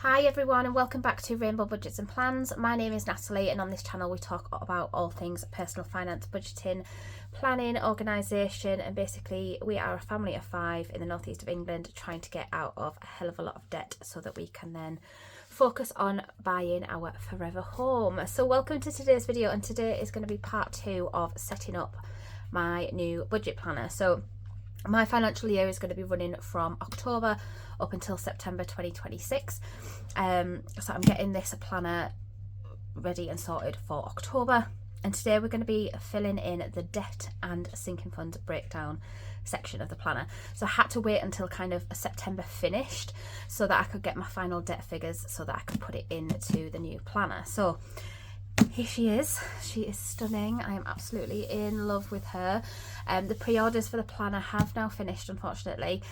Hi everyone and welcome back to Rainbow Budgets and Plans. My name is Natalie and on this channel we talk about all things personal finance, budgeting, planning, organisation, and basically we are a family of 5 in the northeast of England trying to get out of a hell of a lot of debt so that we can then focus on buying our forever home. So welcome to today's video, and today is going to be part 2 of setting up my new budget planner. So my financial year is going to be running from October up until September 2026. So I'm getting this planner ready and sorted for October. And today we're going to be filling in the debt and sinking fund breakdown section of the planner. So I had to wait until kind of September finished so that I could get my final debt figures so that I could put it into the new planner. So here she is stunning. I am absolutely in love with her. The pre-orders for the planner have now finished, unfortunately.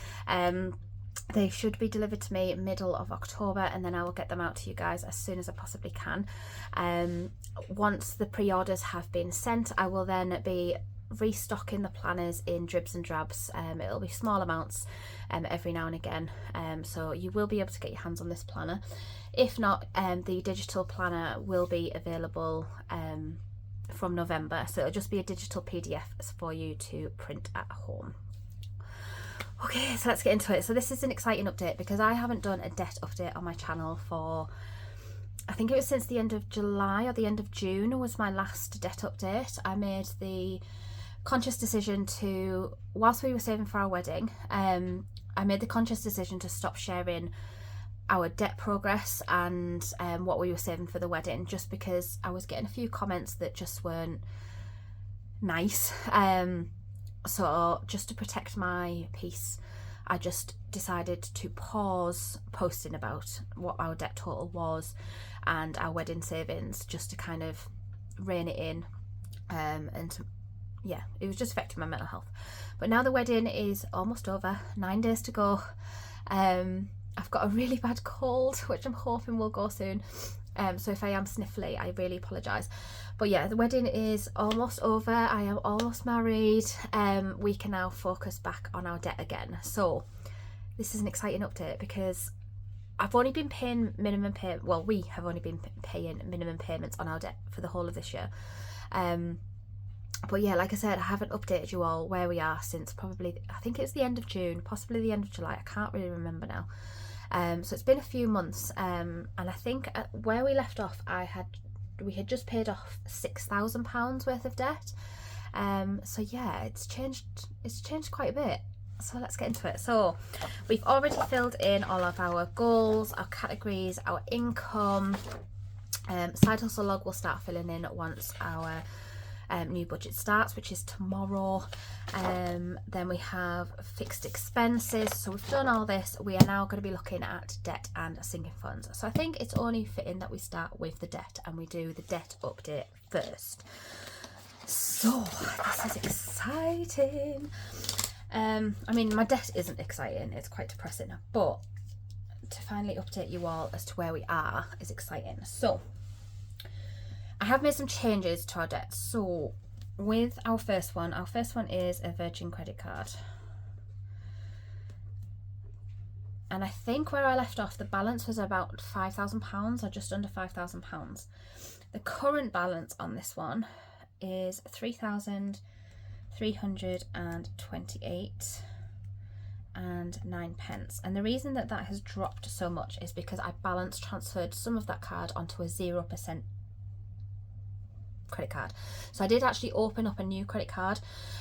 They should be delivered to me middle of October, and then I will get them out to you guys as soon as I possibly can. Once the pre-orders have been sent, I will then be restocking the planners in dribs and drabs. It'll be small amounts every now and again, so you will be able to get your hands on this planner. If not, the digital planner will be available from November, so it'll just be a digital PDF for you to print at home. Okay, so let's get into it. So this is an exciting update because I haven't done a debt update on my channel for, I think it was since the end of July or the end of June was my last debt update. I made the conscious decision to, whilst we were saving for our wedding, I made the conscious decision to stop sharing our debt progress and what we were saving for the wedding, just because I was getting a few comments that just weren't nice. So just to protect my peace, I just decided to pause posting about what our debt total was and our wedding savings, just to kind of rein it in. Yeah, it was just affecting my mental health. But now the wedding is almost over, 9 days to go. I've got a really bad cold, which I'm hoping will go soon. So if I am sniffly, I really apologise. But yeah, the wedding is almost over. I am almost married. We can now focus back on our debt again. So this is an exciting update because I've only been paying minimum pay. Well, we have only been paying minimum payments on our debt for the whole of this year. But yeah, like I said, I haven't updated you all where we are since probably, I think it's the end of June, possibly the end of July. I can't really remember now. So it's been a few months, and I think where we left off, we had just paid off £6,000 worth of debt. So yeah, it's changed quite a bit. So let's get into it. So we've already filled in all of our goals, our categories, our income. Side hustle log will start filling in once our new budget starts, which is tomorrow. Then we have fixed expenses. So we've done all this. We are now going to be looking at debt and sinking funds. So I think it's only fitting that we start with the debt and we do the debt update first. So this is exciting. I mean, my debt isn't exciting, it's quite depressing, but to finally update you all as to where we are is exciting. So I have made some changes to our debt. So with our first one is a Virgin credit card. And I think where I left off, the balance was about £5,000 or just under £5,000. The current balance on this one is 3,328 and 9 pence. And the reason that has dropped so much is because I balance transferred some of that card onto a 0% credit card. So I did actually open up a new credit card.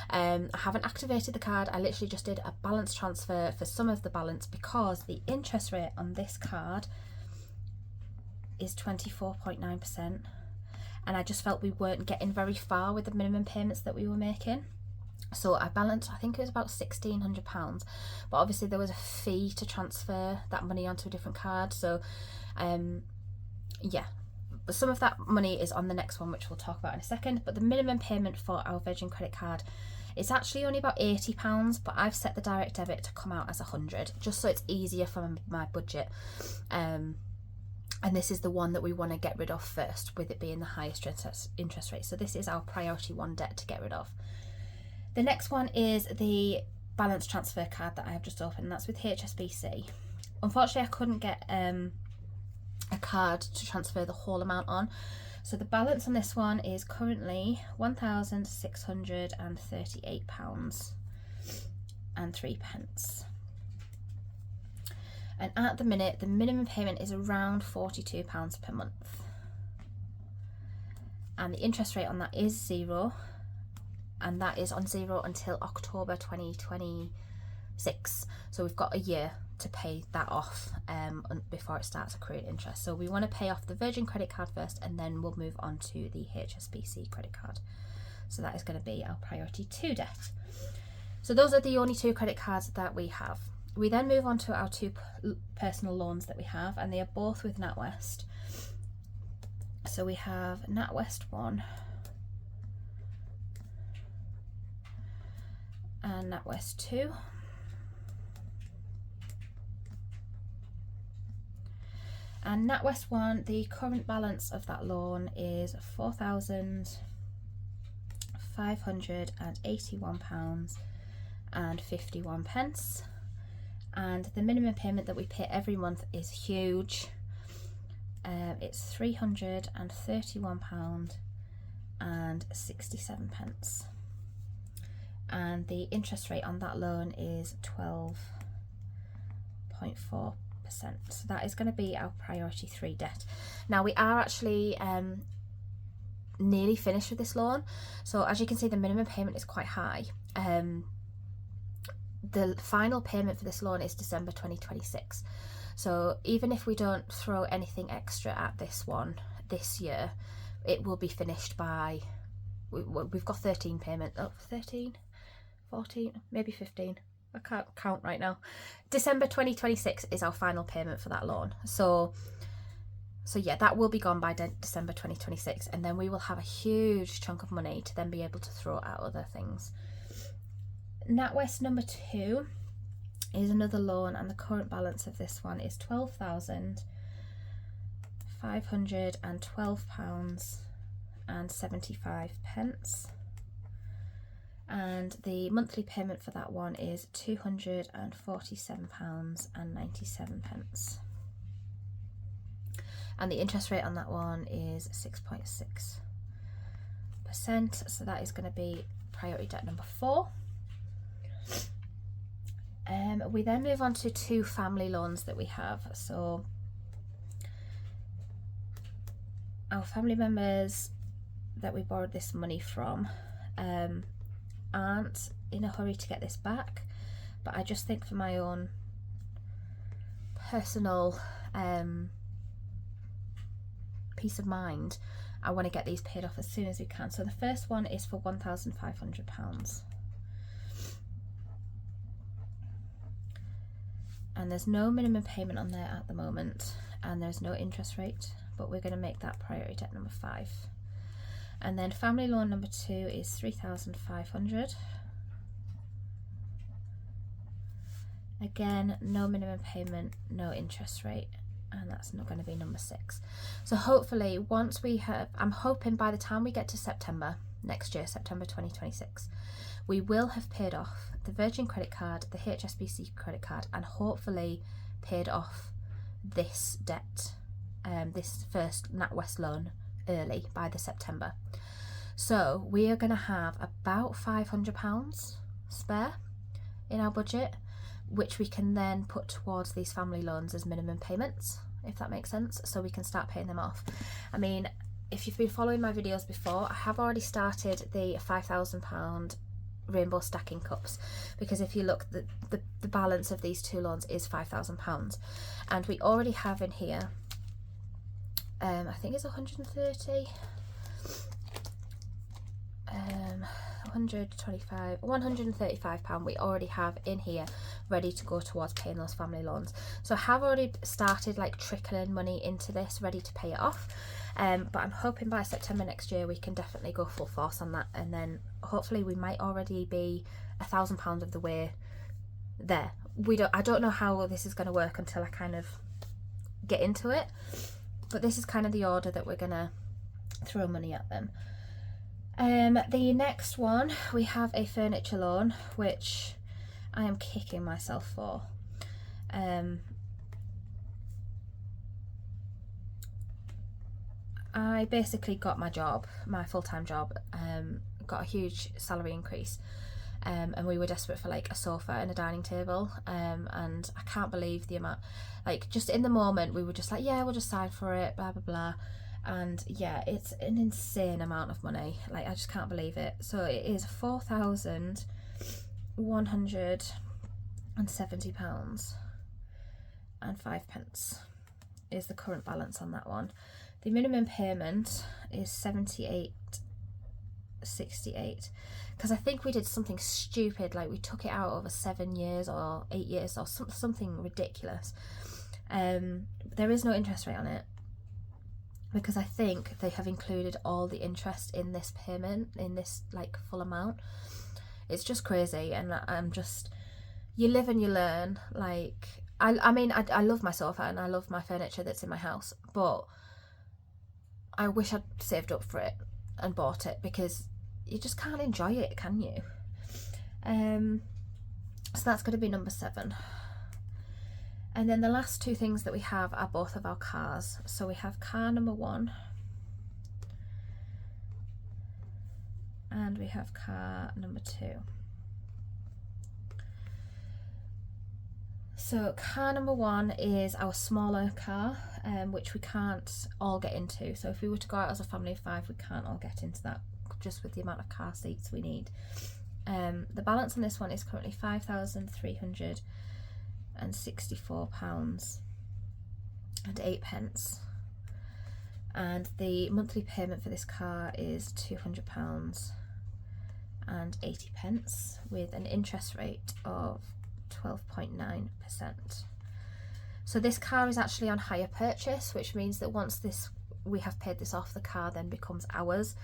I haven't activated the card. I literally just did a balance transfer for some of the balance because the interest rate on this card is 24.9%, and I just felt we weren't getting very far with the minimum payments that we were making. So I balanced, I think it was about £1,600, but obviously there was a fee to transfer that money onto a different card. So yeah, but some of that money is on the next one, which we'll talk about in a second. But the minimum payment for our Virgin credit card is actually only about £80, but I've set the direct debit to come out as £100, just so it's easier for my budget. And this is the one that we want to get rid of first, with it being the highest interest rate. So this is our priority one debt to get rid of. The next one is the balance transfer card that I have just opened, and that's with HSBC. Unfortunately, I couldn't get card to transfer the whole amount on. So the balance on this one is currently £1,638 and 3 pence. And at the minute, the minimum payment is around £42 per month. And the interest rate on that is 0, and that is on 0 until October 2026. So we've got a year to pay that off before it starts accruing interest. So we want to pay off the Virgin credit card first, and then we'll move on to the HSBC credit card. So that is going to be our priority 2 debt. So those are the only 2 credit cards that we have. We then move on to our 2 personal loans that we have, and they are both with NatWest. So we have NatWest 1 and NatWest 2. And NatWest 1, the current balance of that loan is £4,581 and 51 pence. And the minimum payment that we pay every month is huge. It's £331 and 67 pence. And the interest rate on that loan is 12.4%. So that is going to be our priority 3 debt. Now we are actually nearly finished with this loan. So as you can see, the minimum payment is quite high. The final payment for this loan is December 2026. So even if we don't throw anything extra at this one this year, it will be finished by, we've got 13 payments, 13, 14, maybe 15. I can't count right now. December 2026 is our final payment for that loan. So yeah, that will be gone by December 2026, and then we will have a huge chunk of money to then be able to throw at other things. NatWest number 2 is another loan, and the current balance of this one is £12,512 and 75 pence. And the monthly payment for that one is £247 and 97 pence. And the interest rate on that one is 6.6%. So that is going to be priority debt number 4. We then move on to 2 family loans that we have. So our family members that we borrowed this money from aren't in a hurry to get this back, but I just think for my own personal peace of mind, I want to get these paid off as soon as we can. So the first one is for £1,500. And there's no minimum payment on there at the moment, and there's no interest rate, but we're going to make that priority debt number 5. And then family loan number 2 is £3,500. Again, no minimum payment, no interest rate, and that's not going to be number 6. So hopefully once we have, I'm hoping by the time we get to September next year, September 2026, we will have paid off the Virgin credit card, the HSBC credit card, and hopefully paid off this debt, this first NatWest loan early by the September. So we are going to have about £500 spare in our budget, which we can then put towards these family loans as minimum payments, if that makes sense, so we can start paying them off. I mean, if you've been following my videos before, I have already started the £5,000 rainbow stacking cups, because if you look, the balance of these 2 loans is £5,000, and we already have in here I think it's 130, 135 £135 we already have in here ready to go towards paying those family loans. So I have already started like trickling money into this, ready to pay it off, but I'm hoping by September next year we can definitely go full force on that, and then hopefully we might already be £1,000 of the way there. I don't know how this is going to work until I kind of get into it, but this is kind of the order that we're gonna throw money at them. The next one, we have a furniture loan, which I am kicking myself for. I basically got my job, my full-time job, got a huge salary increase, and we were desperate for like a sofa and a dining table, and I can't believe the amount, like just in the moment we were just like, yeah, we'll just sign for it, blah blah blah, and yeah, it's an insane amount of money, like I just can't believe it. So it is £4,170 and 5 pence is the current balance on that one. The minimum payment is £78.68, because I think we did something stupid, like we took it out over 7 years or 8 years or something ridiculous. There is no interest rate on it, because I think they have included all the interest in this payment, in this like full amount. It's just crazy, and I'm just, you live and you learn. Like I mean I love my sofa and I love my furniture that's in my house, but I wish I'd saved up for it and bought it, because you just can't enjoy it, can you? So that's going to be number 7. And then the last 2 things that we have are both of our cars. So we have car number 1 and we have car number 2. So car number 1 is our smaller car, which we can't all get into. So if we were to go out as a family of 5, we can't all get into that, just with the amount of car seats we need. The balance on this one is currently £5,364 and 8 pence. And the monthly payment for this car is £200 and 80 pence, with an interest rate of 12.9%. So this car is actually on hire purchase, which means that once we have paid this off, the car then becomes ours.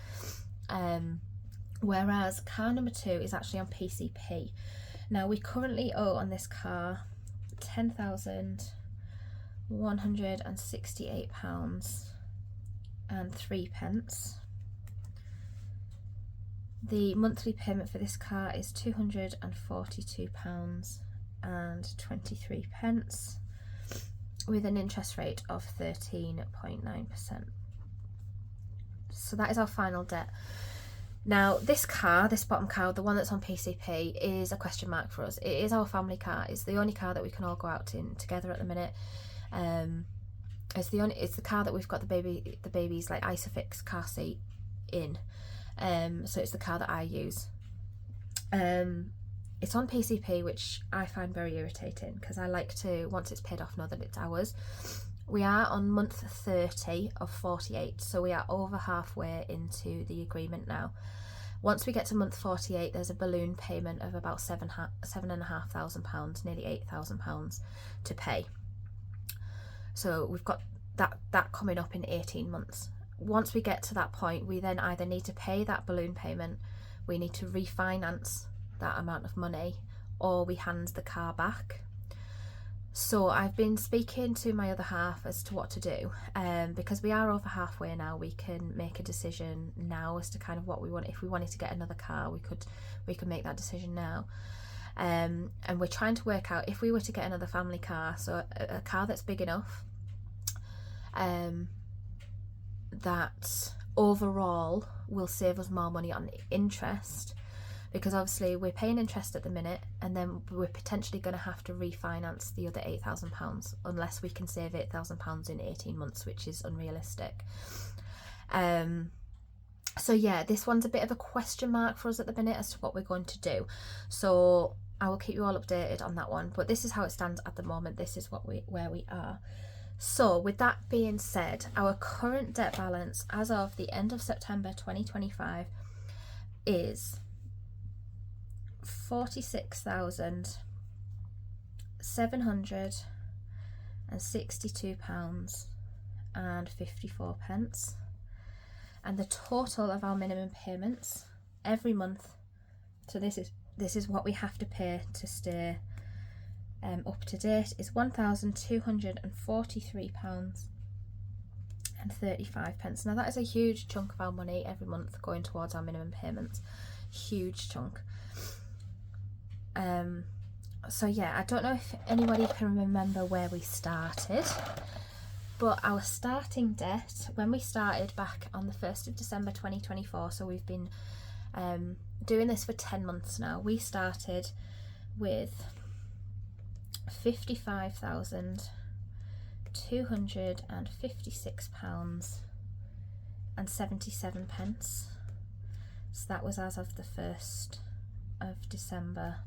Whereas car number 2 is actually on PCP. Now we currently owe on this car £10,168 and 3 pence. The monthly payment for this car is £242 and 23 pence, with an interest rate of 13.9%. So that is our final debt. Now this car, this bottom car, the one that's on PCP, is a question mark for us. It is our family car. It's the only car that we can all go out in together at the minute. It's the car that we've got the baby's like Isofix car seat in. So it's the car that I use. It's on PCP, which I find very irritating, because I like to, once it's paid off, know that it's ours. We are on month 30 of 48, so we are over halfway into the agreement now. Once we get to month 48, there's a balloon payment of about £7,500, nearly £8,000 to pay. So we've got that coming up in 18 months. Once we get to that point, we then either need to pay that balloon payment, we need to refinance that amount of money, or we hand the car back. So I've been speaking to my other half as to what to do, because we are over halfway now. We can make a decision now as to kind of what we want. If we wanted to get another car, we could make that decision now. And we're trying to work out if we were to get another family car, so a car that's big enough, that overall will save us more money on interest, because obviously we're paying interest at the minute, and then we're potentially going to have to refinance the other £8,000 unless we can save £8,000 in 18 months, which is unrealistic. So yeah, this one's a bit of a question mark for us at the minute as to what we're going to do. So I will keep you all updated on that one, but this is how it stands at the moment. This is where we are. So with that being said, our current debt balance as of the end of September 2025 is £46,762 and 54 pence, and the total of our minimum payments every month, so this is what we have to pay to stay up to date, is £1,243 and 35 pence. Now that is a huge chunk of our money every month going towards our minimum payments, huge chunk. So yeah, I don't know if anybody can remember where we started, But our starting debt, when we started back on the 1st of December 2024, so we've been doing this for 10 months now, we started with £55,256.77. So that was as of the 1st of December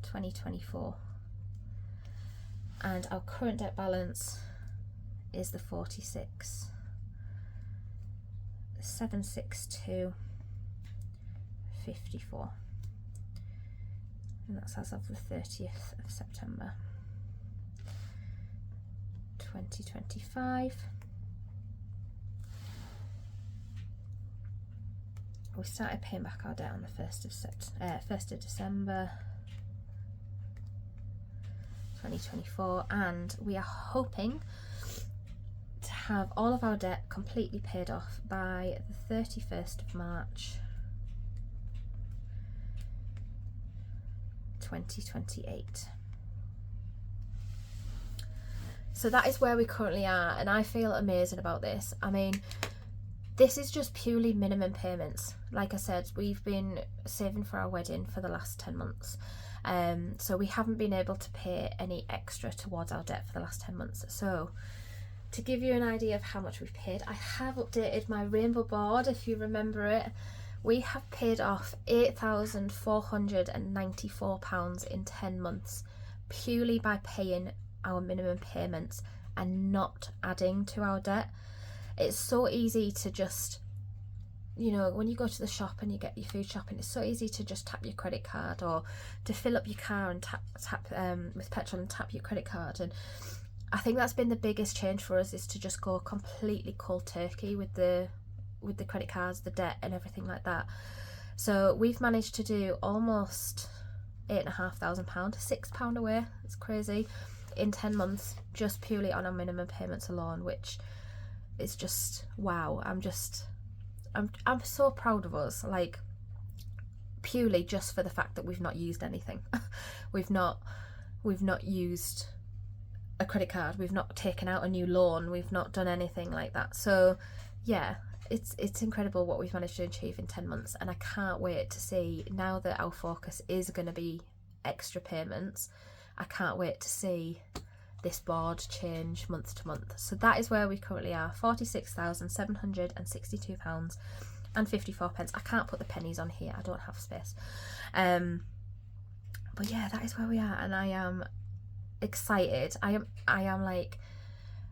2024. And our current debt balance is the 46,762.54, and that's as of the 30th of September 2025. We started paying back our debt on the 1st of December 2024, and we are hoping to have all of our debt completely paid off by the 31st of March 2028. So that is where we currently are, and I feel amazing about this. I mean, this is just purely minimum payments. Like I said, we've been saving for our wedding for the last 10 months. So we haven't been able to pay any extra towards our debt for the last 10 months. So to give you an idea of how much we've paid, I have updated my rainbow board, if you remember it. We have paid off £8,494 in 10 months, purely by paying our minimum payments and not adding to our debt. It's so easy to just, you know, when you go to the shop and you get your food shopping, it's so easy to just tap your credit card, or to fill up your car and tap with petrol and tap your credit card. And I think that's been the biggest change for us, is to just go completely cold turkey with the credit cards, the debt and everything like that. So we've managed to do almost £8,500, £6 away, it's crazy, in 10 months, just purely on our minimum payments alone, which is just wow. I'm so proud of us, like, purely just for the fact that we've not used anything. we've not used a credit card, we've not taken out a new loan, we've not done anything like that. So yeah, it's incredible what we've managed to achieve in 10 months, and I can't wait to see, now that our focus is going to be extra payments, I can't wait to see this board change month to month. So that is where we currently are, £46,762.54. I can't put the pennies on here, I don't have space. But yeah, that is where we are, and I am excited. I am like,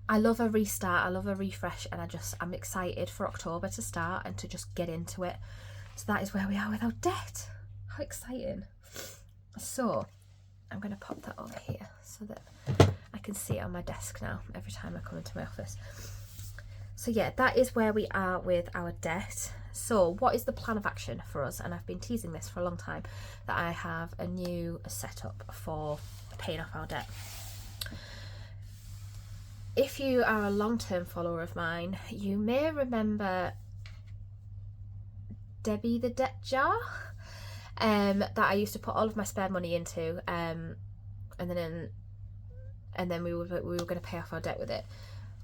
I love a restart, I love a refresh, and I'm excited for October to start and to just get into it. So that is where we are with our debt. How exciting. So I'm going to pop that over here so that I can see it on my desk now every time I come into my office. So yeah, that is where we are with our debt. So what is the plan of action for us? And I've been teasing this for a long time, that I have a new setup for paying off our debt. If you are a long-term follower of mine, you may remember Debbie the debt jar, that I used to put all of my spare money into, and then we were going to pay off our debt with it.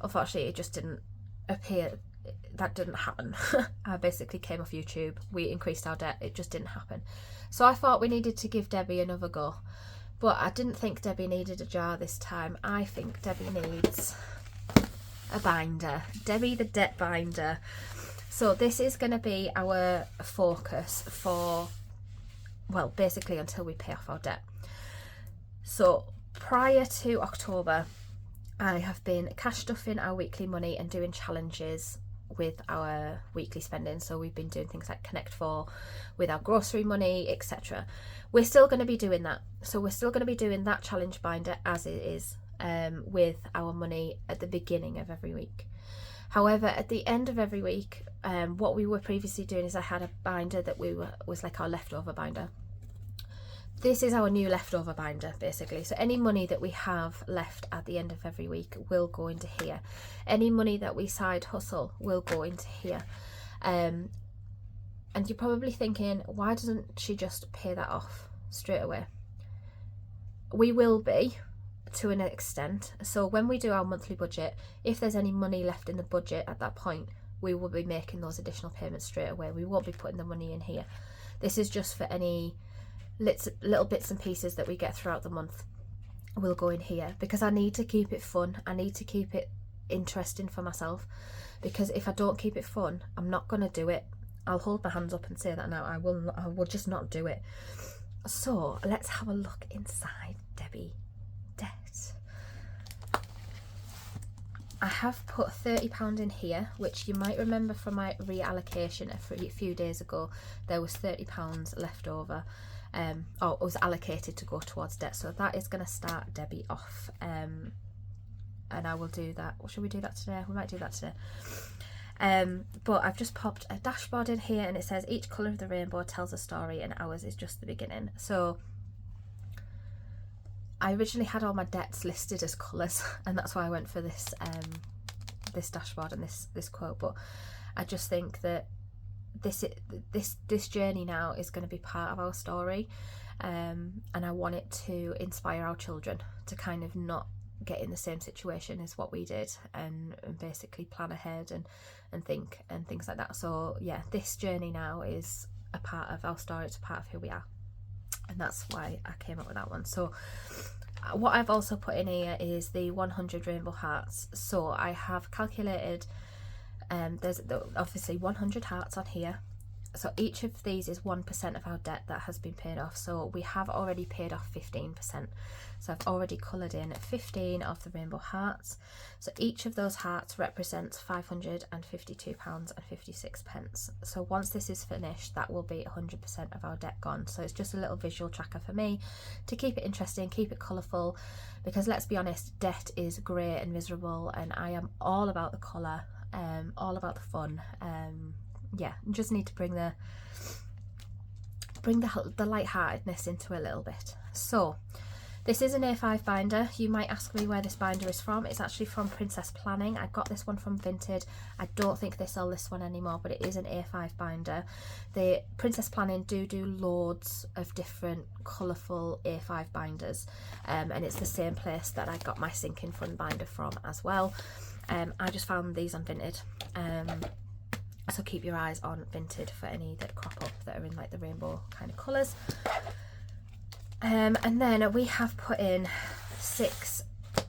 Unfortunately, it just didn't appear. That didn't happen. I basically came off YouTube, we increased our debt, it just didn't happen. So I thought we needed to give Debbie another go. But I didn't think Debbie needed a jar this time. I think Debbie needs a binder. Debbie the debt binder. So this is going to be our focus for, well, basically until we pay off our debt. So prior to October, I have been cash stuffing our weekly money and doing challenges with our weekly spending. So we've been doing things like Connect 4 with our grocery money, etc. We're still going to be doing that. So we're still going to be doing that challenge binder as it is, with our money at the beginning of every week. However, at the end of every week, what we were previously doing is I had a binder that was like our leftover binder. This is our new leftover binder, basically. So any money that we have left at the end of every week will go into here. Any money that we side hustle will go into here. And you're probably thinking, why doesn't she just pay that off straight away? We will be, to an extent. So when we do our monthly budget, if there's any money left in the budget at that point, we will be making those additional payments straight away. We won't be putting the money in here. This is just for any little bits and pieces that we get throughout the month will go in here, because I need to keep it fun. I need to keep it interesting for myself, because if I don't keep it fun, I'm not going to do it. I'll hold my hands up and say that now. I will just not do it. So let's have a look inside Debbie Debt. I have put £30 in here, which you might remember from my reallocation a few days ago. There was £30 left over, or it was allocated to go towards debt. So that is going to start Debbie off, and I will do that. Or should we do that today? We might do that today. But I've just popped a dashboard in here, and it says each colour of the rainbow tells a story, and ours is just the beginning. So I originally had all my debts listed as colours, and that's why I went for this this dashboard and this quote. But I just think that this journey now is going to be part of our story, and I want it to inspire our children to kind of not get in the same situation as what we did, and basically plan ahead and think and things like that. So yeah, this journey now is a part of our story. It's a part of who we are, and that's why I came up with that one. So what I've also put in here is the 100 rainbow hearts. So I have calculated, there's obviously 100 hearts on here. So each of these is 1% of our debt that has been paid off. So we have already paid off 15%. So I've already coloured in 15 of the rainbow hearts. So each of those hearts represents £552.56. So once this is finished, that will be 100% of our debt gone. So it's just a little visual tracker for me to keep it interesting, keep it colourful, because let's be honest, debt is grey and miserable, and I am all about the colour, all about the fun. Yeah, just need to bring the lightheartedness into a little bit. So this is an A5 binder. You might ask me where this binder is from. It's actually from Princess Planning. I got this one from Vinted. I don't think they sell this one anymore, but it is an A5 binder. The Princess Planning do loads of different colourful A5 binders, and it's the same place that I got my sinking fund binder from as well. I just found these on Vinted. So keep your eyes on Vinted for any that crop up that are in like the rainbow kind of colours. And then we have put in 6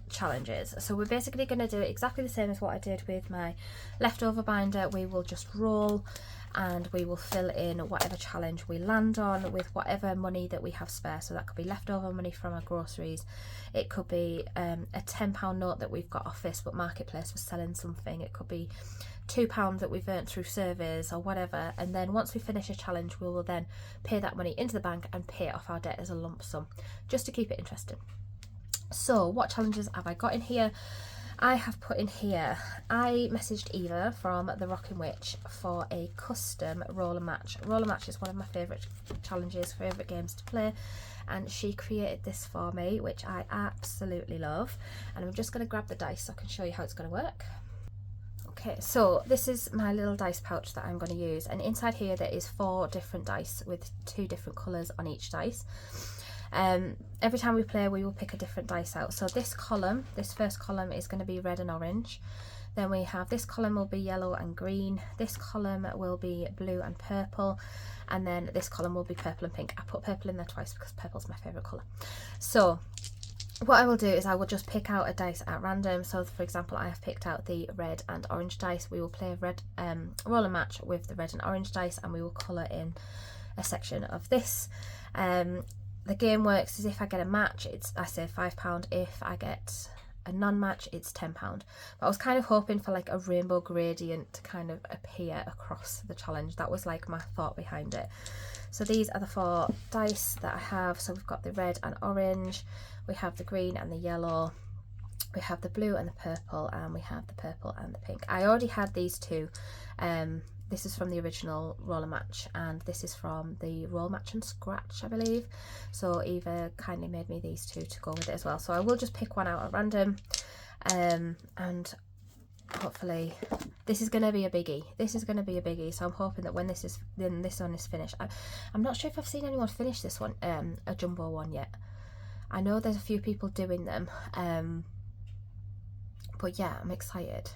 challenges. So we're basically going to do it exactly the same as what I did with my leftover binder. We will just roll and we will fill in whatever challenge we land on with whatever money that we have spare. So that could be leftover money from our groceries. It could be a £10 note that we've got off Facebook Marketplace for selling something. It could be £2 that we've earned through surveys or whatever. And then once we finish a challenge, we will then pay that money into the bank and pay off our debt as a lump sum, just to keep it interesting. So what challenges have I got in here? I have put in here, I messaged Eva from The Rocking Witch for a custom roller match. Roller match is one of my favourite challenges, favourite games to play, and she created this for me, which I absolutely love. And I'm just going to grab the dice so I can show you how it's going to work. Okay, so this is my little dice pouch that I'm going to use, and inside here there is 4 different dice with 2 different colours on each dice. Every time we play, we will pick a different dice out. So this column, this first column, is going to be red and orange. Then we have this column will be yellow and green. This column will be blue and purple, and then this column will be purple and pink. I put purple in there twice because purple's my favourite colour. So what I will do is I will just pick out a dice at random. So for example, I have picked out the red and orange dice. We will play a red roller match with the red and orange dice, and we will colour in a section of this. The game works as if I get a match, I say £5. If I get a non-match, it's £10. But I was kind of hoping for like a rainbow gradient to kind of appear across the challenge. That was like my thought behind it. So these are the 4 dice that I have. So we've got the red and orange, we have the green and the yellow, we have the blue and the purple, and we have the purple and the pink. I already had these 2. This is from the original roller match, and this is from the roll match and scratch, I believe. So Eva kindly made me these 2 to go with it as well. So I will just pick one out at random, and hopefully this is going to be a biggie. This is going to be a biggie. So I'm hoping that when this one is finished, I'm not sure if I've seen anyone finish this one, a jumbo one yet. I know there's a few people doing them, but yeah, I'm excited.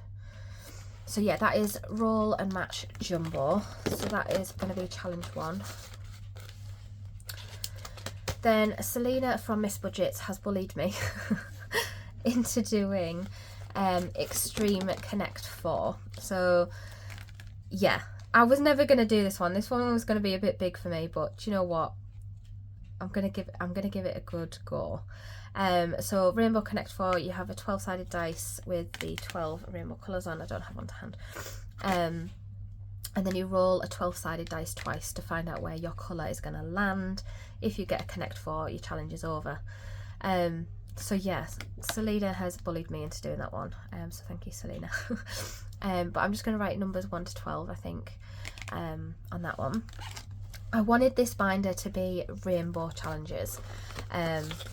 So yeah, that is roll and match jumbo. So that is going to be challenge 1. Then Selena from Miss Budgets has bullied me into doing Extreme Connect 4. So yeah, I was never going to do this one. This one was going to be a bit big for me, but do you know what? I'm gonna give it a good go. So Rainbow Connect 4, you have a 12-sided dice with the 12 rainbow colours on. I don't have one to hand. And then you roll a 12-sided dice twice to find out where your colour is going to land. If you get a Connect 4, your challenge is over. So yes, Selena has bullied me into doing that one. So thank you, Selena. But I'm just going to write numbers 1 to 12, I think, on that one. I wanted this binder to be rainbow challenges,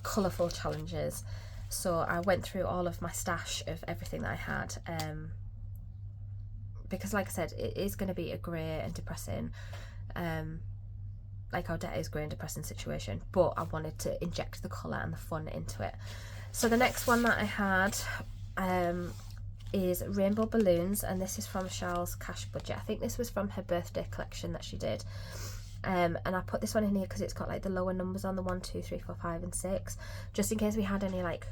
colourful challenges. So I went through all of my stash of everything that I had, because like I said, it is going to be a grey and depressing, like Odette is grey and depressing situation, but I wanted to inject the colour and the fun into it. So the next one that I had is Rainbow Balloons, and this is from Charles' Cash Budget. I think this was from her birthday collection that she did. And I put this one in here because it's got like the lower numbers on, the 1, 2, 3, 4, 5 and 6, just in case we had any like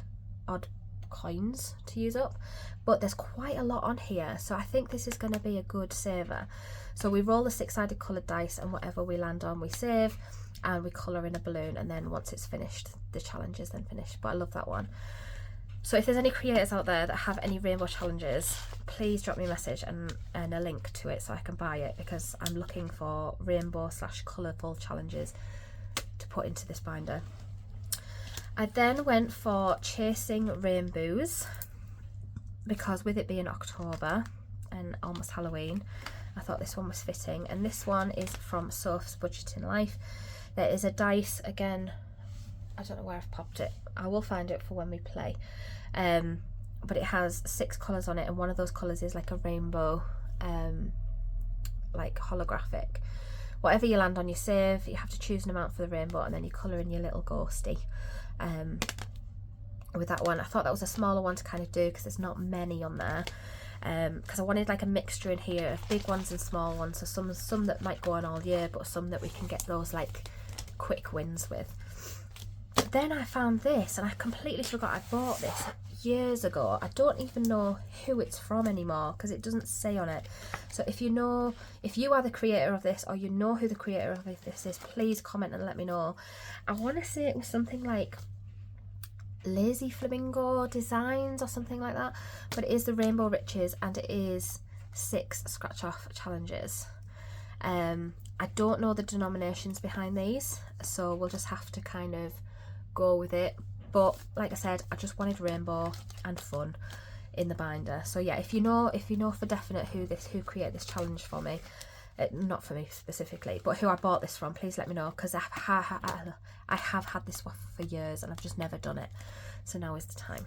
odd coins to use up. But there's quite a lot on here, so I think this is going to be a good saver. So we roll the 6-sided coloured dice, and whatever we land on we save, and we colour in a balloon, and then once it's finished, the challenge is then finished. But I love that one. So if there's any creators out there that have any rainbow challenges, please drop me a message and a link to it so I can buy it, because I'm looking for rainbow / colourful challenges to put into this binder. I then went for Chasing Rainbows, because with it being October and almost Halloween, I thought this one was fitting. And this one is from Soph's Budgeting Life. There is a dice, again, I don't know where I've popped it. I will find it for when we play. But it has 6 colours on it, and one of those colours is like a rainbow, like holographic. Whatever you land on, you save. You have to choose an amount for the rainbow, and then you colour in your little ghosty. With that one, I thought that was a smaller one to kind of do because there's not many on there. Because I wanted like a mixture in here of big ones and small ones. So some that might go on all year, but some that we can get those like quick wins with. Then I found this, and I completely forgot I bought this years ago. I don't even know who it's from anymore because it doesn't say on it. So if you are the creator of this, or you know who the creator of this is, please comment and let me know. I want to say it was something like Lazy Flamingo Designs or something like that, but it is the Rainbow Riches, and it is 6 scratch off challenges. I don't know the denominations behind these, so we'll just have to kind of go with it. But like I said, I just wanted rainbow and fun in the binder. So yeah, if you know for definite who created this challenge for me, not for me specifically, but who I bought this from, please let me know, because I have had this one for years and I've just never done it. So now is the time.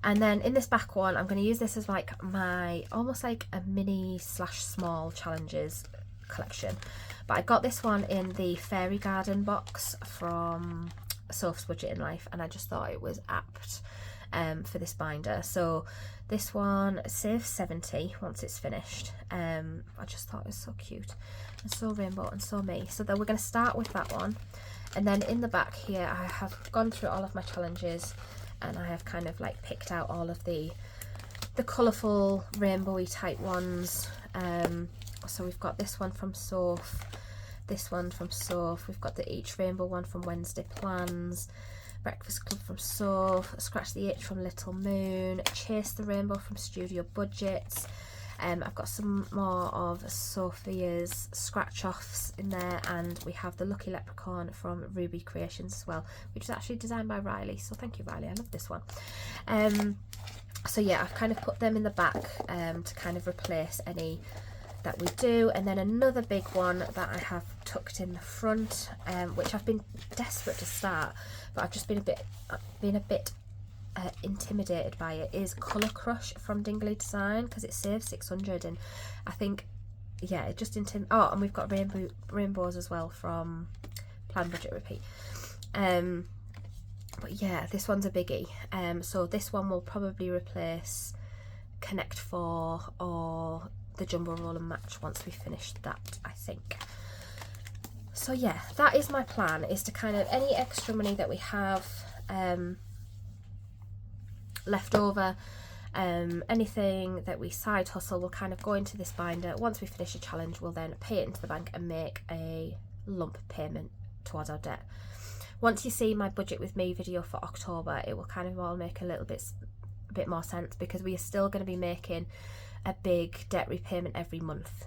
And then in this back one, I'm going to use this as like my almost like a mini / small challenges collection. But I got this one in the Fairy Garden box from Soph's Budgeting Life, and I just thought it was apt for this binder. So this one saves 70 once it's finished. I just thought it was so cute and so rainbow and so me. So then we're going to start with that one, and then in the back here I have gone through all of my challenges, and I have kind of like picked out all of the colourful rainbowy type ones. So we've got this one from Soph, this one from Soph, we've got the Each Rainbow one from Wednesday Plans, Breakfast Club from Soph, Scratch the Itch from Little Moon, Chase the Rainbow from Studio Budgets. I've got some more of Sophia's scratch offs in there, and we have the Lucky Leprechaun from Ruby Creations as well, which is actually designed by Riley, so thank you Riley, I love this one. So yeah, I've kind of put them in the back to kind of replace any that we do. And then another big one that I have tucked in the front, which I've been desperate to start, but I've just been a bit intimidated by it, is Colour Crush from Dingley Design, because it saves 600, and I think, yeah, it just and we've got rainbows as well from Plan Budget Repeat. But yeah, this one's a biggie. So this one will probably replace Connect 4 or the Jumbo Roll and Match once we finish that, I think. So yeah, that is my plan, is to kind of, any extra money that we have left over, anything that we side hustle will kind of go into this binder. Once we finish a challenge, we'll then pay it into the bank and make a lump payment towards our debt. Once you see my budget with me video for October, it will kind of all make a little bit more sense, because we are still going to be making a big debt repayment every month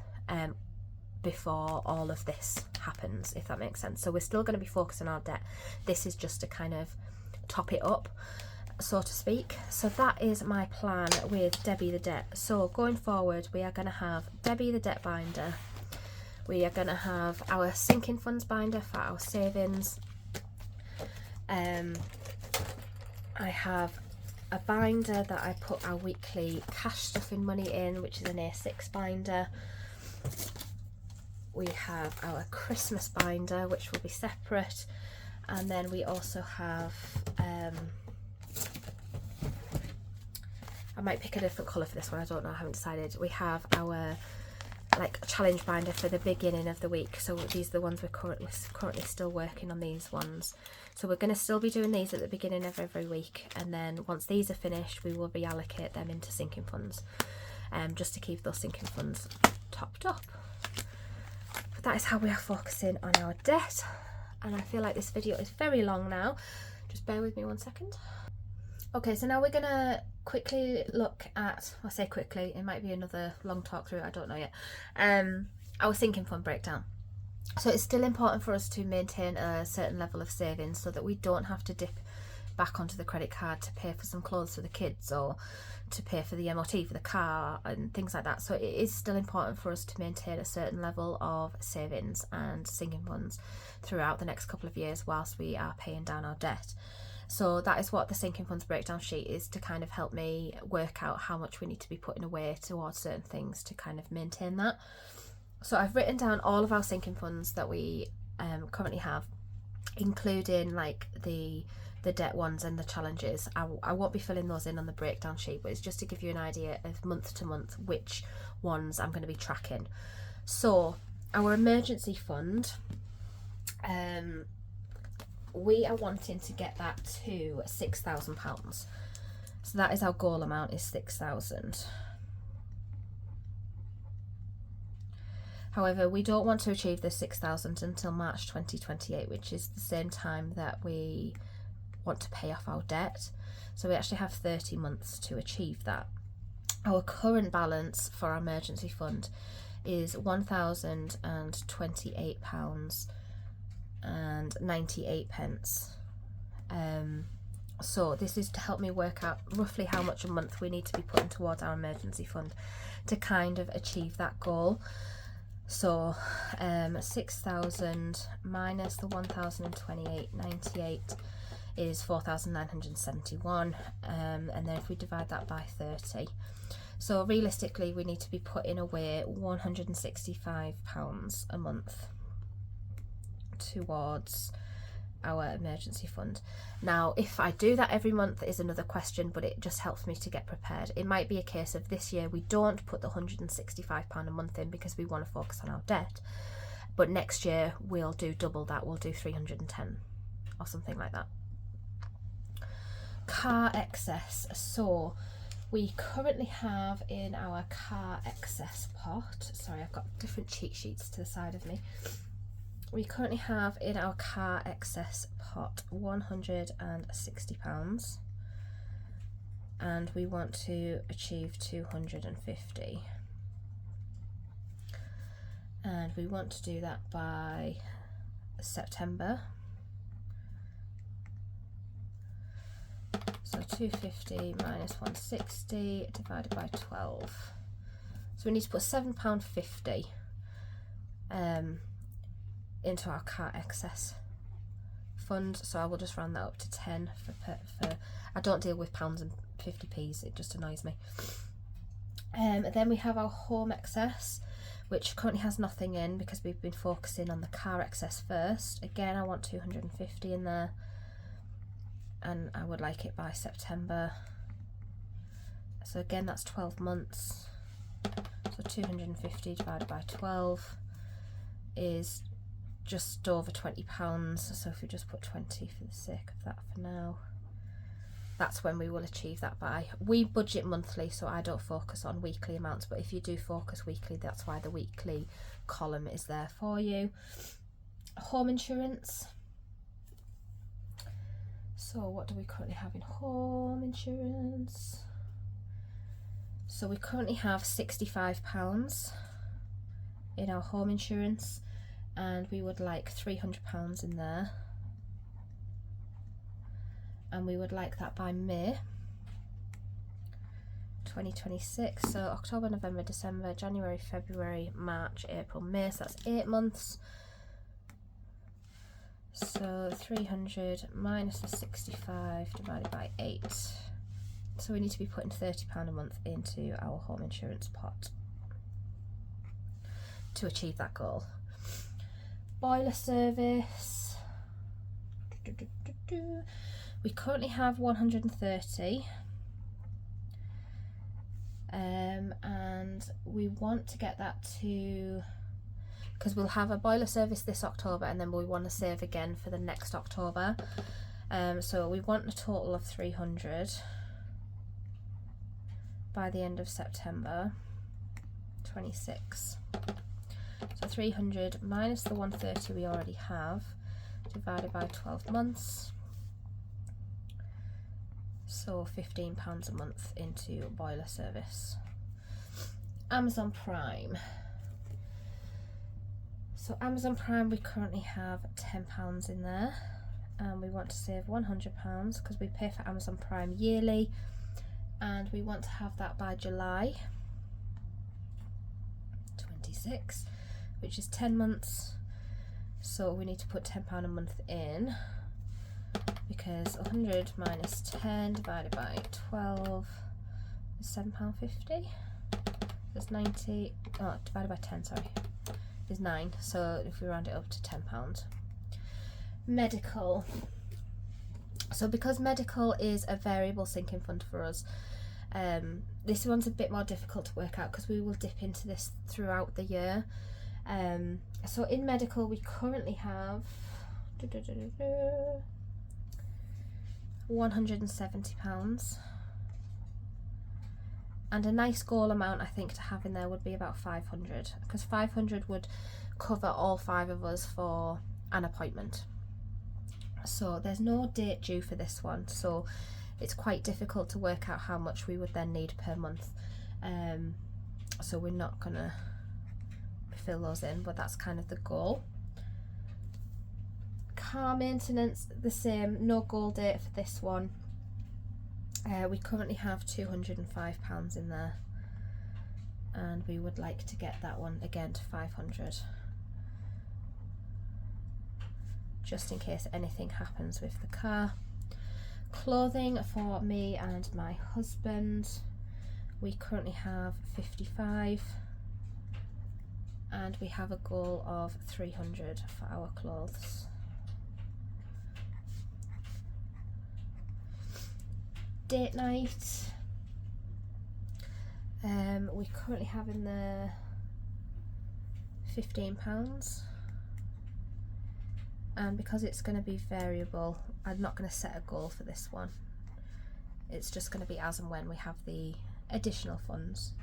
before all of this happens, if that makes sense. So we're still going to be focusing on our debt. This is just to kind of top it up, so to speak. So that is my plan with Debbie the Debt. So going forward, we are going to have Debbie the Debt binder, we are going to have our sinking funds binder for our savings. I have a binder that I put our weekly cash stuffing money in, which is an A6 binder. We have our Christmas binder, which will be separate, and then we also have I might pick a different colour for this one, I don't know, I haven't decided. We have our like challenge binder for the beginning of the week. So these are the ones we're currently still working on, these ones. So we're going to still be doing these at the beginning of every week, and then once these are finished, we will reallocate them into sinking funds, just to keep those sinking funds topped up. But that is how we are focusing on our debt, and I feel like this video is very long now. Just bear with me 1 second. Okay, so now we're going to quickly look at, I say quickly, it might be another long talk through, I don't know yet, our sinking fund breakdown. So it's still important for us to maintain a certain level of savings so that we don't have to dip back onto the credit card to pay for some clothes for the kids or to pay for the MOT for the car and things like that. So it is still important for us to maintain a certain level of savings and sinking funds throughout the next couple of years whilst we are paying down our debt. So that is what the sinking funds breakdown sheet is, to kind of help me work out how much we need to be putting away towards certain things to kind of maintain that. So I've written down all of our sinking funds that we currently have, including like the debt ones and the challenges. I won't be filling those in on the breakdown sheet, but it's just to give you an idea of month to month which ones I'm going to be tracking. So our emergency fund, we are wanting to get that to £6,000. So that is our goal amount, is 6,000. However, we don't want to achieve the 6,000 until March 2028, which is the same time that we want to pay off our debt. So we actually have 30 months to achieve that. Our current balance for our emergency fund is £1,028.98. So this is to help me work out roughly how much a month we need to be putting towards our emergency fund to kind of achieve that goal. So 6,000 minus the 1,028.98 is 4,971, and then if we divide that by 30, so realistically we need to be putting away £165 a month towards our emergency fund. Now if I do that every month is another question, but it just helps me to get prepared. It might be a case of this year we don't put the £165 a month in because we want to focus on our debt, but next year we'll do double that, we'll do 310 or something like that. Car excess. So we currently have in our car excess pot, sorry I've got different cheat sheets to the side of me, we currently have in our car excess pot £160, and we want to achieve 250, and we want to do that by September. So 250 minus 160 divided by 12. So we need to put £7.50 into our car excess fund. So I will just round that up to 10 for I don't deal with pounds and 50p's, it just annoys me. Then we have our home excess, which currently has nothing in because we've been focusing on the car excess first. Again, I want 250 in there, and I would like it by September. So again, that's 12 months. So 250 divided by 12 is just over £20. So if we just put 20 for the sake of that for now, that's when we will achieve that by. We budget monthly, so I don't focus on weekly amounts, but if you do focus weekly, that's why the weekly column is there for you. Home insurance. So what do we currently have in home insurance? So we currently have £65 in our home insurance, and we would like £300 in there, and we would like that by May 2026. So October, November, December, January, February, March, April, May, so that's 8 months. So 300 minus the 65 divided by 8. So we need to be putting £30 a month into our home insurance pot to achieve that goal. Boiler service. We currently have 130, and we want to get that to, because we'll have a boiler service this October, and then we want to save again for the next October. So we want a total of 300 by the end of September 26. So 300 minus the 130 we already have, divided by 12 months. So £15 a month into boiler service. Amazon Prime. So Amazon Prime, we currently have £10 in there, and we want to save £100 because we pay for Amazon Prime yearly, and we want to have that by July 26, which is 10 months. So we need to put £10 a month in, because 100 minus 10 divided by 12 is £7.50. There's 90, oh, divided by 10, sorry, is 9. So if we round it up to £10. Medical. So because medical is a variable sinking fund for us, this one's a bit more difficult to work out because we will dip into this throughout the year. So in medical, we currently have £170, and a nice goal amount I think to have in there would be about 500, because 500 would cover all 5 of us for an appointment. So there's no date due for this one, so it's quite difficult to work out how much we would then need per month. So we're not gonna fill those in, but that's kind of the goal. Car maintenance, the same, no goal date for this one. We currently have £205 in there, and we would like to get that one again to 500, just in case anything happens with the car. Clothing for me and my husband, we currently have 55, and we have a goal of 300 for our clothes. Date night, we currently have in there £15, and because it's going to be variable, I'm not going to set a goal for this one. It's just going to be as and when we have the additional funds.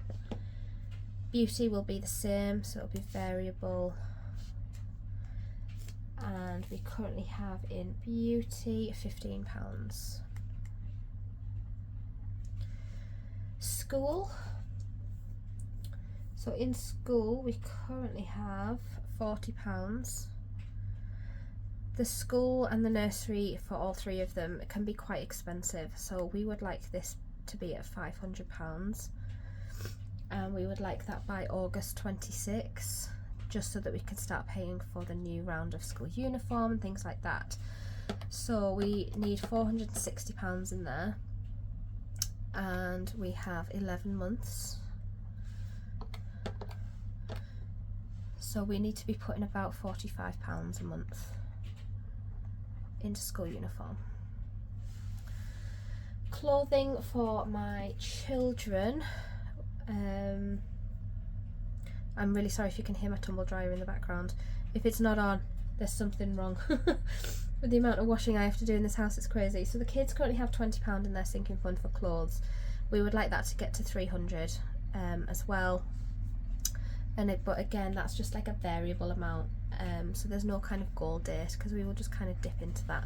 Beauty will be the same, so it'll be variable, and we currently have in beauty £15. School. So in school we currently have £40. The school and the nursery for all 3 of them can be quite expensive, so we would like this to be at £500, and we would like that by August 26, just so that we can start paying for the new round of school uniform and things like that. So we need £460 in there, and we have 11 months. So we need to be putting about £45 a month into school uniform. Clothing for my children. I'm really sorry if you can hear my tumble dryer in the background. If it's not on, there's something wrong. With the amount of washing I have to do in this house, it's crazy. So the kids currently have £20 in their sinking fund for clothes. We would like that to get to 300 as well. But again, that's just like a variable amount. So there's no kind of goal date because we will just kind of dip into that.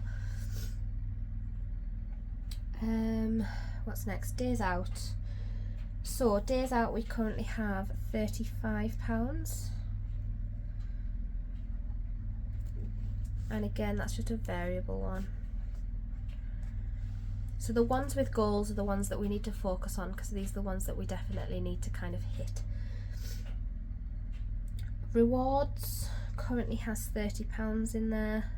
What's next? Days out. So days out, we currently have £35. And again, that's just a variable one. So the ones with goals are the ones that we need to focus on because these are the ones that we definitely need to kind of hit. Rewards currently has £30 in there.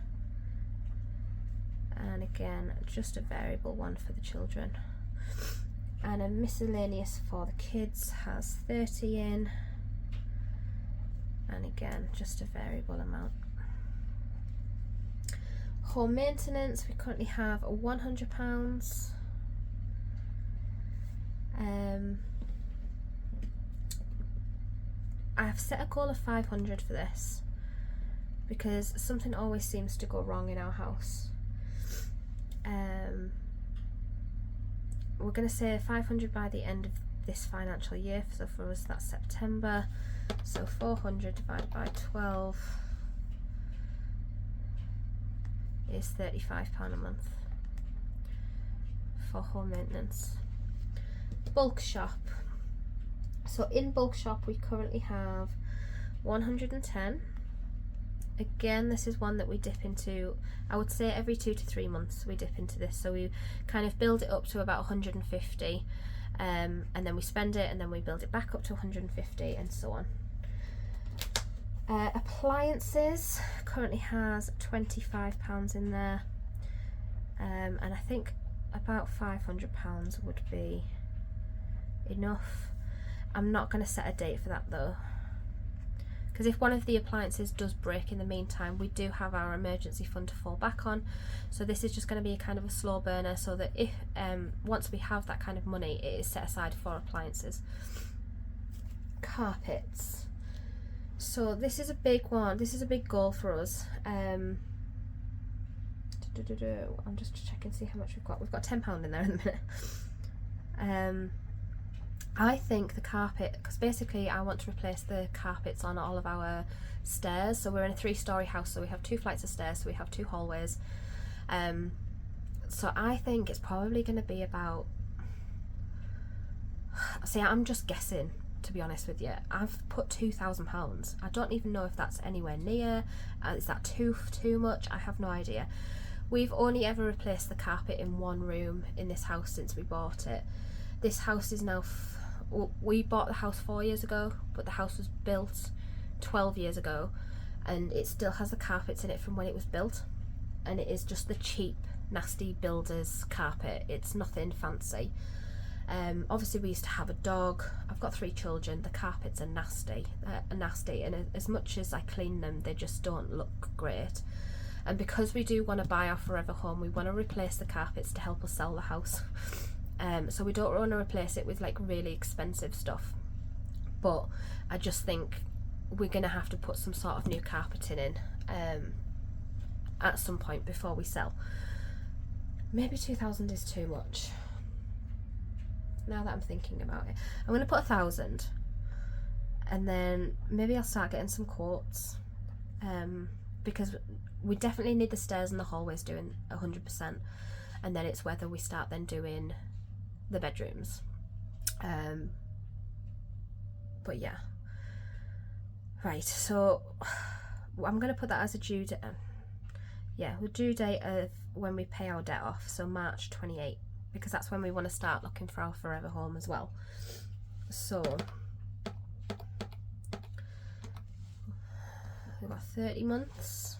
And again, just a variable one for the children. And a miscellaneous for the kids has 30 in. And again, just a variable amount. Home maintenance, we currently have £100. I've set a goal of 500 for this because something always seems to go wrong in our house. We're going to say 500 by the end of this financial year, so for us that's September. So 400 divided by 12 is £35 a month for home maintenance. Bulk shop. So in bulk shop we currently have 110. Again, this is one that we dip into, I would say every 2 to 3 months we dip into this. So we kind of build it up to about 150 and then we spend it and then we build it back up to 150 and so on. Appliances currently has £25 in there, and I think about £500 would be enough. I'm not going to set a date for that though, because if one of the appliances does break in the meantime, we do have our emergency fund to fall back on. So this is just going to be kind of a slow burner, so that if once we have that kind of money, it is set aside for appliances. Carpets. So this is a big one. This is a big goal for us. I'm just checking to see how much we've got. We've got £10 in there in a minute. I think the carpet, because basically I want to replace the carpets on all of our stairs. So we're in a 3-storey house, so we have 2 flights of stairs, so we have 2 hallways. So I think it's probably going to be about, see, I'm just guessing, to be honest with you. I've put £2,000. I don't even know if that's anywhere near. Is that too much? I have no idea. We've only ever replaced the carpet in one room in this house since we bought it. This house is now, we bought the house 4 years ago, but the house was built 12 years ago and it still has the carpets in it from when it was built, and it is just the cheap, nasty builder's carpet. It's nothing fancy. Obviously we used to have a dog. I've got 3 children. The carpets are nasty, and as much as I clean them, they just don't look great. And because we do want to buy our forever home, we want to replace the carpets to help us sell the house. So we don't want to replace it with like really expensive stuff, but I just think we're gonna have to put some sort of new carpeting in at some point before we sell. Maybe 2,000 is too much. Now that I'm thinking about it, I'm going to put 1,000, and then maybe I'll start getting some quotes, because we definitely need the stairs and the hallways doing 100%, and then it's whether we start then doing the bedrooms. But yeah, right, so I'm going to put that as a due date. Yeah, the due date of when we pay our debt off, so March 28, because that's when we want to start looking for our forever home as well. So we've got 30 months,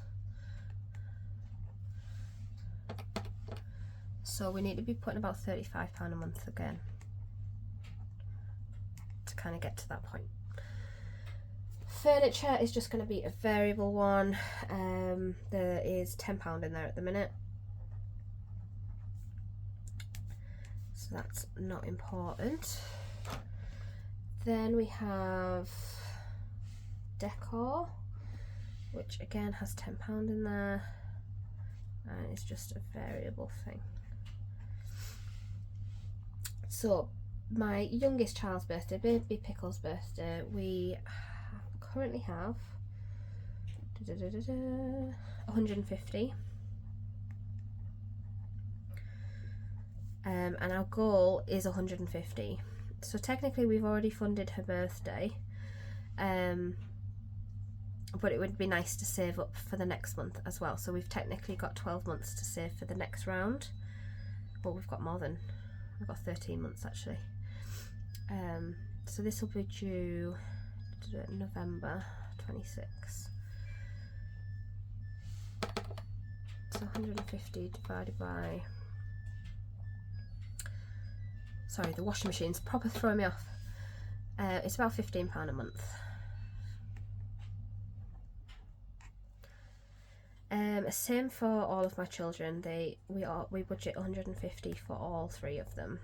so we need to be putting about £35 a month again to kind of get to that point. furniture is just going to be a variable one. There is £10 in there at the minute, so that's not important. Then we have decor, which again has £10 in there, and it's just a variable thing. So my youngest child's birthday, baby Pickle's birthday, we currently have 150, and our goal is 150. So technically we've already funded her birthday, but it would be nice to save up for the next month as well. So we've technically got 12 months to save for the next round. Well, we've got more than, we've got 13 months actually. So this will be due November 26. So 150 divided by, sorry, the washing machine's proper throwing me off. It's about £15 a month. Same for all of my children. We budget 150 for all three of them.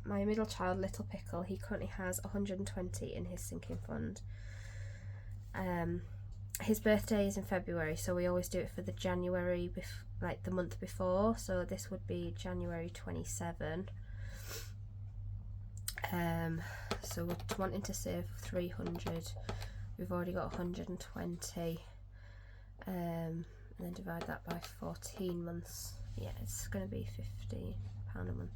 My middle child, Little Pickle, he currently has 120 in his sinking fund. His birthday is in February, so we always do it for the January, like the month before. So this would be January 27. So we're wanting to save 300. We've already got 120. And then divide that by 14 months. Yeah, it's going to be £15 a month.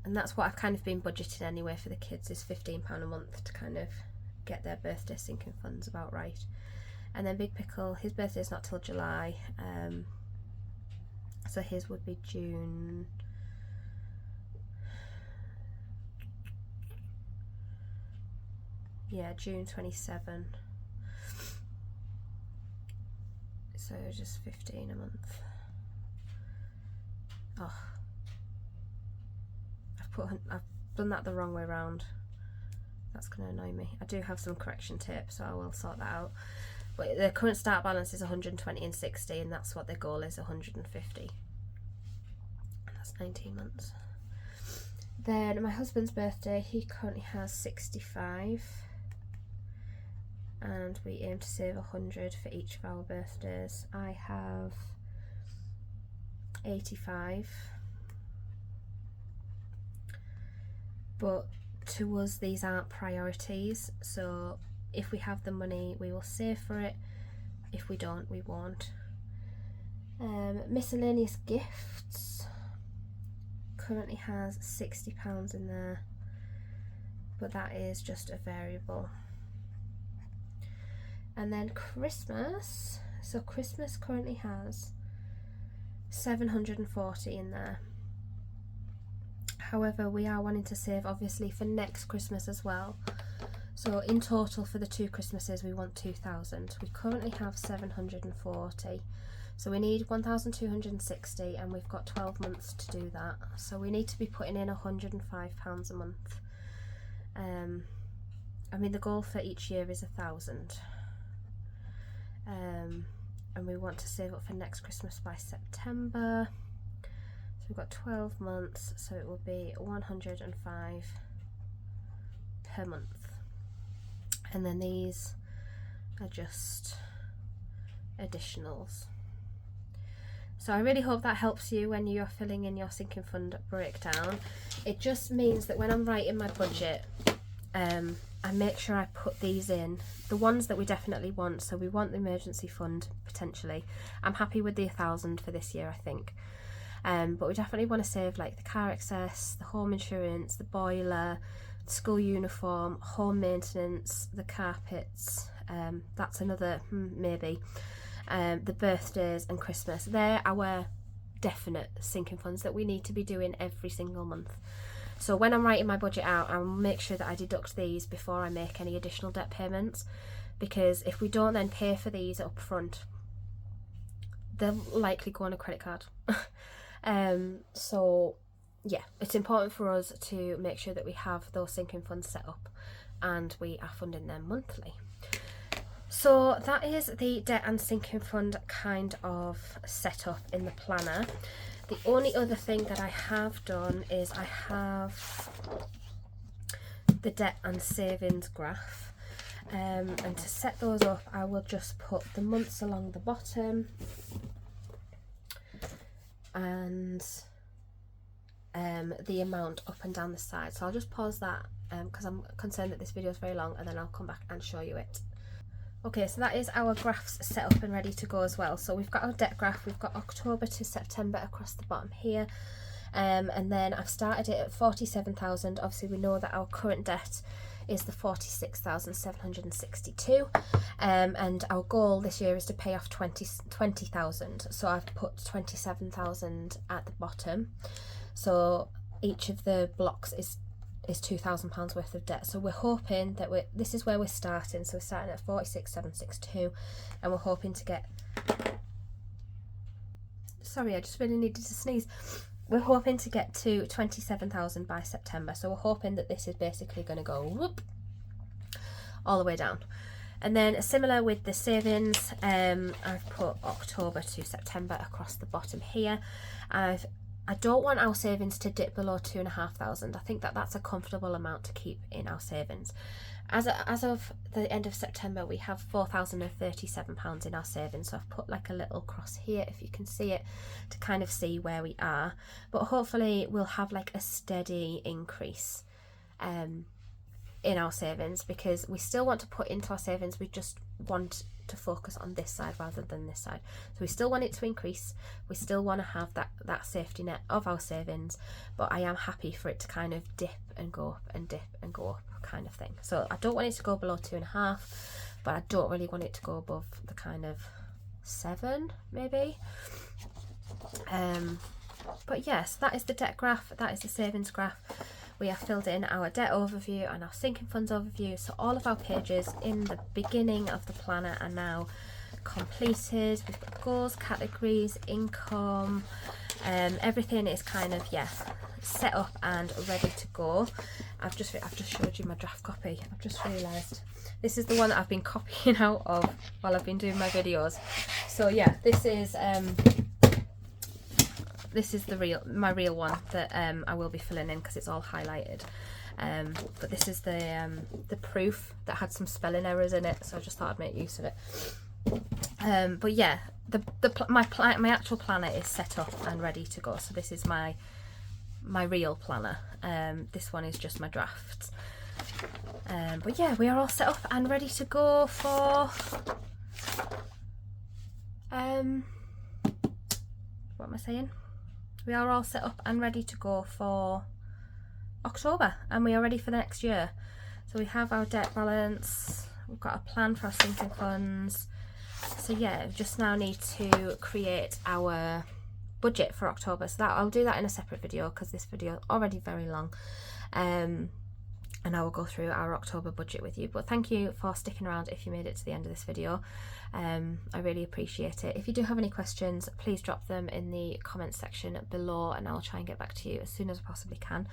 And that's what I've kind of been budgeting anyway for the kids, is £15 a month to kind of get their birthday sinking funds about right. And then Big Pickle, his birthday is not till July, so his would be June. Yeah, June 27. So just 15 a month. Oh, I've done that the wrong way round. That's going to annoy me. I do have some correction tape, so I will sort that out. But the current start balance is 120 and 60, and that's what the goal is, 150. That's 19 months. Then my husband's birthday, he currently has 65. And we aim to save 100 for each of our birthdays. I have 85, but to us these aren't priorities, so if we have the money we will save for it, if we don't we won't. Miscellaneous gifts currently has £60 in there, but that is just a variable. And then Christmas, so Christmas currently has 740 in there. However, we are wanting to save obviously for next Christmas as well. So in total for the 2 Christmases we want 2,000. We currently have 740. So we need 1,260, and we've got 12 months to do that. So we need to be putting in £105 a month. I mean, the goal for each year is 1,000. And we want to save up for next Christmas by September. So we've got 12 months, so it will be 105 per month. And then these are just additionals. So I really hope that helps you when you're filling in your sinking fund breakdown. It just means that when I'm writing my budget, I make sure I put these in, the ones that we definitely want. So we want the emergency fund potentially. I'm happy with the 1,000 for this year, I think. But we definitely want to save like the car excess, the home insurance, the boiler, the school uniform, home maintenance, the carpets. That's another maybe. The birthdays and Christmas. They're our definite sinking funds that we need to be doing every single month. So when I'm writing my budget out, I'll make sure that I deduct these before I make any additional debt payments, because if we don't then pay for these up front, they'll likely go on a credit card. So yeah, it's important for us to make sure that we have those sinking funds set up and we are funding them monthly. So that is the debt and sinking fund kind of set up in the planner. The only other thing that I have done is I have the debt and savings graph, and to set those up I will just put the months along the bottom and the amount up and down the side. So I'll just pause that because I'm concerned that this video is very long, and then I'll come back and show you it. Okay, so that is our graphs set up and ready to go as well. So we've got our debt graph, we've got October to September across the bottom here, and then I've started it at 47,000. Obviously we know that our current debt is the 46,762, and our goal this year is to pay off 20,000. So I've put 27,000 at the bottom. So each of the blocks is £2,000 worth of debt. So we're hoping that this is where we're starting. So we're starting at 46,762, and we're hoping to get, sorry, I just really needed to sneeze. We're hoping to get to 27,000 by September. So we're hoping that this is basically going to go whoop all the way down. And then similar with the savings, I've put October to September across the bottom here. I don't want our savings to dip below 2,500. I think that that's a comfortable amount to keep in our savings. As of the end of September, we have £4,037 in our savings. So I've put like a little cross here, if you can see it, to kind of see where we are. But hopefully we'll have like a steady increase in our savings, because we still want to put into our savings. We just want to focus on this side rather than this side. So we still want it to increase, we still want to have that safety net of our savings, but I am happy for it to kind of dip and go up and dip and go up kind of thing. So I don't want it to go below 2.5, but I don't really want it to go above the kind of 7 maybe. But yes, that is the debt graph, that is the savings graph. We have filled in our debt overview and our sinking funds overview. So all of our pages in the beginning of the planner are now completed. We've got goals, categories, income, everything is kind of, yeah, set up and ready to go. I've just showed you my draft copy. I've just realised this is the one that I've been copying out of while I've been doing my videos. So yeah, this is my real one that I will be filling in because it's all highlighted. But this is the proof that had some spelling errors in it, so I just thought I'd make use of it. But yeah, my actual planner is set up and ready to go. So this is my real planner. This one is just my drafts. But yeah, we are all set up and ready to go for what am I saying? We are all set up and ready to go for October, and we are ready for the next year. So we have our debt balance, we've got a plan for our sinking funds. So yeah, we just now need to create our budget for October. So that I'll do that in a separate video because this video is already very long. And I will go through our October budget with you. But thank you for sticking around if you made it to the end of this video. I really appreciate it. If you do have any questions, please drop them in the comments section below and I'll try and get back to you as soon as I possibly can.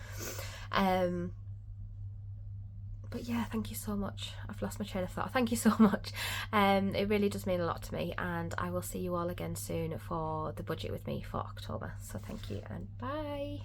But yeah, thank you so much. I've lost my train of thought. Thank you so much. It really does mean a lot to me, and I will see you all again soon for the budget with me for October. So thank you and bye.